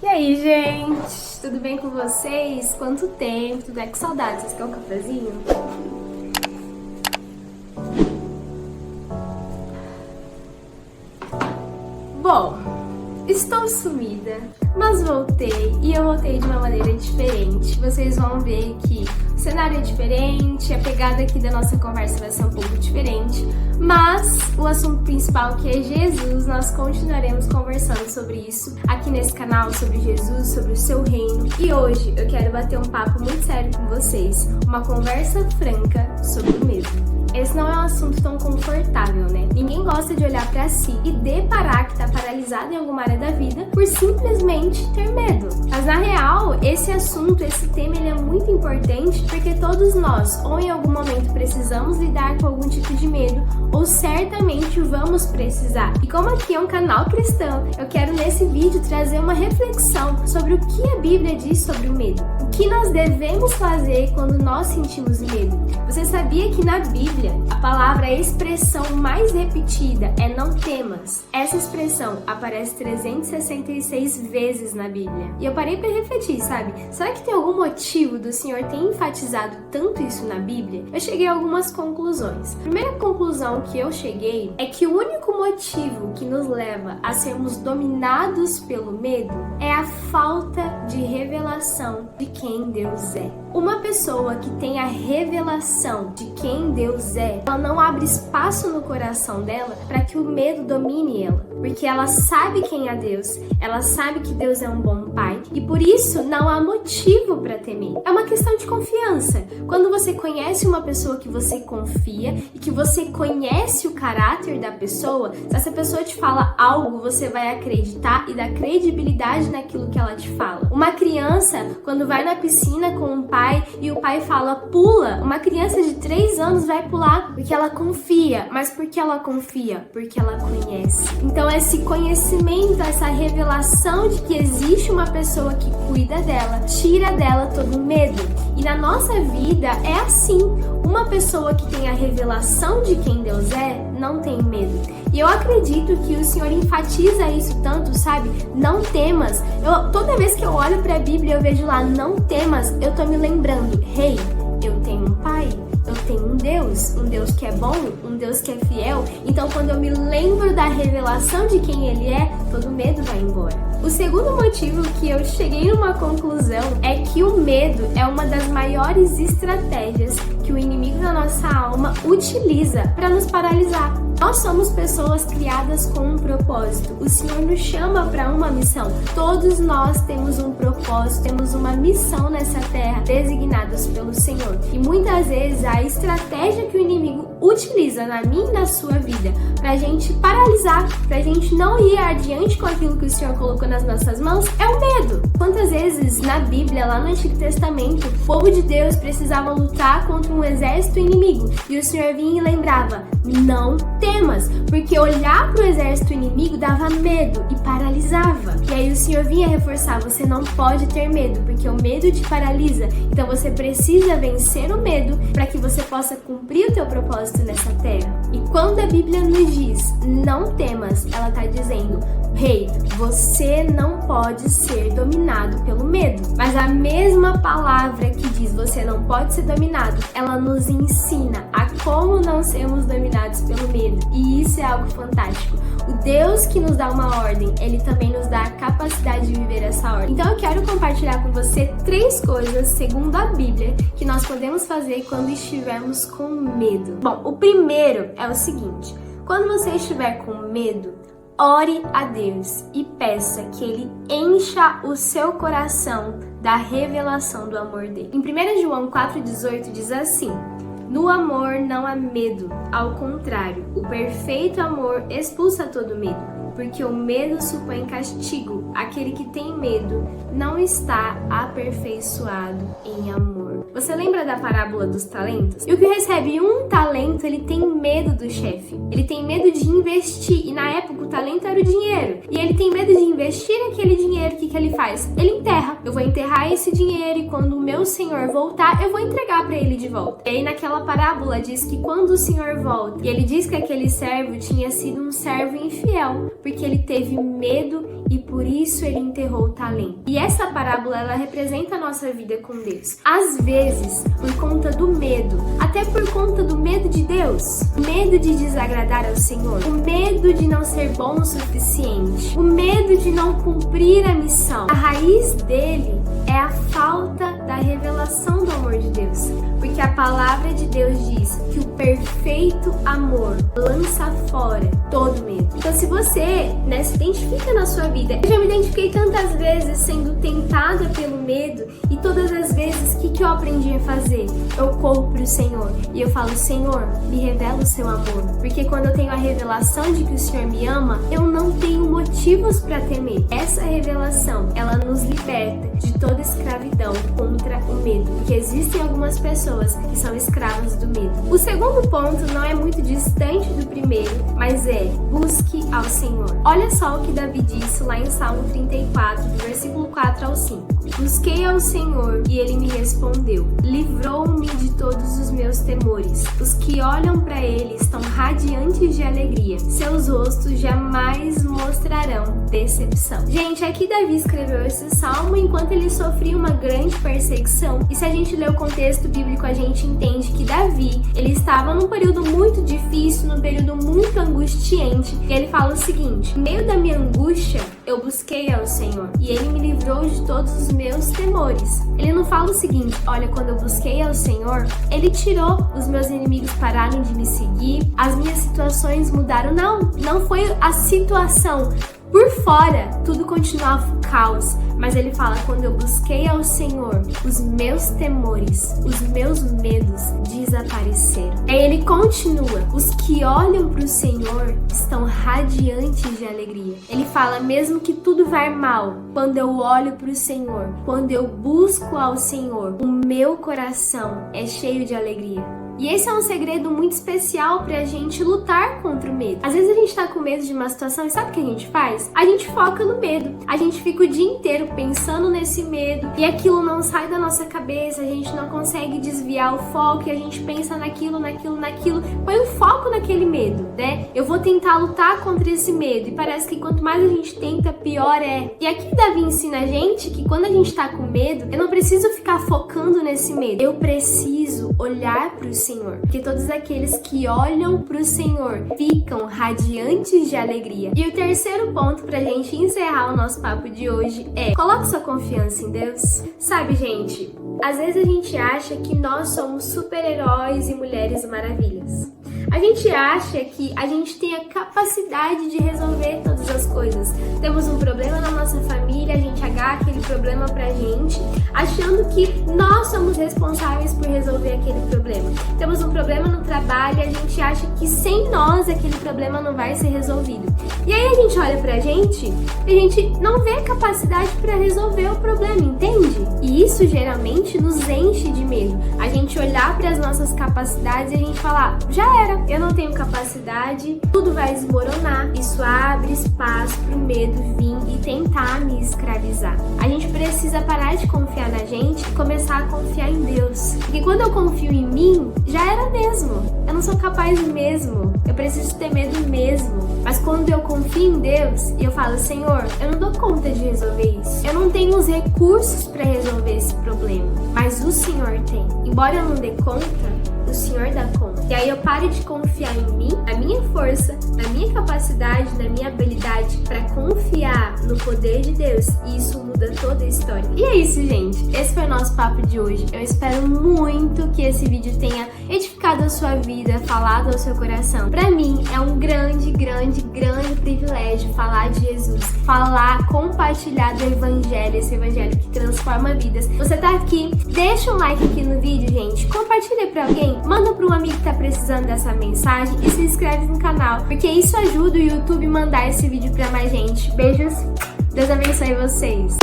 E aí, gente? Tudo bem com vocês? Quanto tempo? Tudo é com saudade? Vocês querem um cafezinho? Bom, estou sumida, mas voltei e eu voltei de uma maneira diferente. Vocês vão ver que o cenário é diferente, a pegada aqui da nossa conversa vai ser um pouco diferente, mas o assunto principal, que é Jesus, nós continuaremos conversando sobre isso aqui nesse canal, sobre Jesus, sobre o seu reino. E hoje eu quero bater um papo muito sério com vocês, uma conversa franca sobre o medo. Esse não é um assunto tão confortável, né? Ninguém gosta de olhar pra si e deparar que tá paralisado em alguma área da vida por simplesmente ter medo. Mas na real, esse assunto, esse tema, ele é muito importante porque todos nós, ou em algum momento precisamos lidar com algum tipo de medo, ou certamente vamos precisar. E como aqui é um canal cristão, eu quero nesse vídeo trazer uma reflexão sobre o que a Bíblia diz sobre o medo. O que nós devemos fazer quando nós sentimos medo? Você sabia que na Bíblia a palavra, a expressão mais repetida é não temas? Essa expressão aparece 366 vezes na Bíblia. E eu parei para refletir, sabe? Será que tem algum motivo do Senhor ter enfatizado tanto isso na Bíblia? Eu cheguei a algumas conclusões. A primeira conclusão que eu cheguei é que o único motivo que nos leva a sermos dominados pelo medo é a falta de revelação de quem Deus é. Uma pessoa que tem a revelação de quem Deus é, ela não abre espaço no coração dela para que o medo domine ela, porque ela sabe quem é Deus, ela sabe que Deus é um bom pai e por isso não há motivo para temer. É uma questão de confiança. Quando você conhece uma pessoa que você confia e que você conhece o caráter da pessoa, se essa pessoa te fala algo, você vai acreditar e dar credibilidade naquilo que ela te fala. Uma criança, quando vai na piscina com o pai e o pai fala pula, uma criança de 3 anos vai pular porque ela confia. Mas por que ela confia? Porque ela conhece. Então esse conhecimento, essa revelação de que existe uma pessoa que cuida dela, tira dela todo o medo. E na nossa vida é assim. Uma pessoa que tem a revelação de quem Deus é, não tem medo. E eu acredito que o Senhor enfatiza isso tanto, sabe? Não temas. Toda vez que eu olho para a Bíblia, eu vejo lá, não temas, eu tô me lembrando, hey, eu tenho um pai, eu tenho um Deus que é bom, um Deus que é fiel. Então quando eu me lembro da revelação de quem Ele é, todo medo vai embora. O segundo motivo que eu cheguei numa conclusão é que o medo é uma das maiores estratégias que o inimigo da nossa alma utiliza para nos paralisar. Nós somos pessoas criadas com um propósito. O Senhor nos chama para uma missão. Todos nós temos um propósito, temos uma missão nessa terra designadas pelo Senhor. E muitas vezes a estratégia que o inimigo utiliza na minha e na sua vida pra gente paralisar, pra gente não ir adiante com aquilo que o Senhor colocou nas nossas mãos, é o medo. Quantas vezes na Bíblia, lá no Antigo Testamento, o povo de Deus precisava lutar contra um exército inimigo e o Senhor vinha e lembrava, não temas, porque olhar para o exército inimigo dava medo e paralisava. E aí o Senhor vinha reforçar, você não pode ter medo, porque o medo te paralisa. Então você precisa vencer o medo para que você possa cumprir o teu propósito nessa terra. E quando a Bíblia nos diz, não temas, ela está dizendo, hey, você não pode ser dominado pelo medo. Mas a mesma palavra que diz você não pode ser dominado, ela nos ensina a como não sermos dominados pelo medo. E isso é algo fantástico. O Deus que nos dá uma ordem, Ele também nos dá a capacidade de viver essa ordem. Então eu quero compartilhar com você 3 coisas, segundo a Bíblia, que nós podemos fazer quando estivermos com medo. Bom, o primeiro é o seguinte, quando você estiver com medo, ore a Deus e peça que Ele encha o seu coração da revelação do amor dele. Em 1 João 4,18 diz assim, no amor não há medo, ao contrário, o perfeito amor expulsa todo medo. Porque o medo supõe castigo. Aquele que tem medo não está aperfeiçoado em amor. Você lembra da parábola dos talentos? E o que recebe um talento, ele tem medo do chefe. Ele tem medo de investir. E na época o talento era o dinheiro. E ele tem medo de investir aquele dinheiro, o que ele faz? Ele enterra. Eu vou enterrar esse dinheiro e quando o meu senhor voltar, eu vou entregar para ele de volta. E aí naquela parábola diz que quando o senhor volta, e ele diz que aquele servo tinha sido um servo infiel, porque ele teve medo e por isso ele enterrou o talento. E essa parábola, ela representa a nossa vida com Deus. Às vezes, por conta do medo, até por conta do medo de Deus, o medo de desagradar ao Senhor, o medo de não ser bom o suficiente, o medo de não cumprir a missão. A raiz dele é a falta da revelação do amor de Deus. Porque a palavra de Deus diz que o perfeito amor lança fora todo medo. Então se você, se identifica na sua vida, eu já me identifiquei tantas vezes sendo tentada pelo medo e todas as vezes, o que eu aprendi a fazer? Eu corro pro Senhor e eu falo, Senhor, me revela o seu amor. Porque quando eu tenho a revelação de que o Senhor me ama, eu não tenho motivos para temer. Essa revelação, ela nos liberta de toda escravidão contra o medo. Porque existem algumas pessoas que são escravas do medo. O segundo ponto não é muito distante do primeiro, mas é busque ao Senhor. Olha só o que Davi disse lá em Salmo 34, do versículo 4 ao 5. Busquei ao Senhor e ele me respondeu. Livrou-me de todos os meus temores. Os que olham para ele estão radiantes de alegria. Seus rostos jamais mostrarão decepção. Gente, aqui Davi escreveu esse salmo enquanto ele sofria uma grande perseguição. E se a gente ler o contexto bíblico, a gente entende que Davi, ele estava num período muito difícil, num período muito angustiante. E ele fala o seguinte: no meio da minha angústia, eu busquei ao Senhor e ele me livrou de todos os meus temores. Ele não fala o seguinte: olha, quando eu busquei ao Senhor, ele tirou, os meus inimigos pararam de me seguir, as minhas situações mudaram. Não foi a situação. Por fora, tudo continuava caos, mas ele fala, quando eu busquei ao Senhor, os meus temores, os meus medos desapareceram. Aí ele continua, os que olham para o Senhor estão radiantes de alegria. Ele fala, mesmo que tudo vá mal, quando eu olho para o Senhor, quando eu busco ao Senhor, o meu coração é cheio de alegria. E esse é um segredo muito especial pra gente lutar contra o medo. Às vezes a gente tá com medo de uma situação e sabe o que a gente faz? A gente foca no medo. A gente fica o dia inteiro pensando nesse medo e aquilo não sai da nossa cabeça, a gente não consegue desviar o foco e a gente pensa naquilo. Põe o foco naquele medo, né? Eu vou tentar lutar contra esse medo e parece que quanto mais a gente tenta, pior é. E aqui Davi ensina a gente que quando a gente tá com medo, eu não preciso ficar focando nesse medo. Eu preciso olhar pro Senhor, porque todos aqueles que olham pro Senhor ficam radiantes de alegria. E o terceiro ponto pra gente encerrar o nosso papo de hoje é: coloque sua confiança em Deus. Sabe, gente, às vezes a gente acha que nós somos super-heróis e mulheres maravilhas. A gente acha que a gente tem a capacidade de resolver todas as coisas. Temos um problema na nossa família, a gente agarra aquele problema pra gente, achando que nós somos responsáveis por resolver aquele problema. Temos um problema no trabalho e a gente acha que sem nós aquele problema não vai ser resolvido. E aí a gente olha pra gente e a gente não vê a capacidade pra resolver o problema, entende? E isso geralmente nos enche de medo. A gente olhar para as nossas capacidades e a gente falar, já era, eu não tenho capacidade, tudo vai desmoronar. Isso abre espaço pro medo vir e tentar me escravizar. A gente precisa parar de confiar na gente e começar a confiar em Deus. Porque quando eu confio em mim, já era mesmo. Eu não sou capaz mesmo. Eu preciso ter medo mesmo. Mas quando eu confio em Deus e eu falo, Senhor, eu não dou conta de resolver isso. Eu não tenho os recursos para resolver esse problema. Mas o Senhor tem. Embora eu não dê conta, o Senhor dá conta. E aí eu paro de confiar em mim, na minha força, na minha capacidade, na minha habilidade para confiar no poder de Deus. E isso muda toda a história. E é isso, gente. Esse foi o nosso papo de hoje. Eu espero muito que esse vídeo tenha edificado a sua vida, falado ao seu coração. Para mim é um grande privilégio falar de Jesus, compartilhar do evangelho, esse evangelho que transforma vidas. Você tá aqui, deixa um like aqui no vídeo, gente, compartilha pra alguém, manda pra um amigo que tá precisando dessa mensagem e se inscreve no canal, porque isso ajuda o YouTube a mandar esse vídeo pra mais gente. Beijos, Deus abençoe vocês.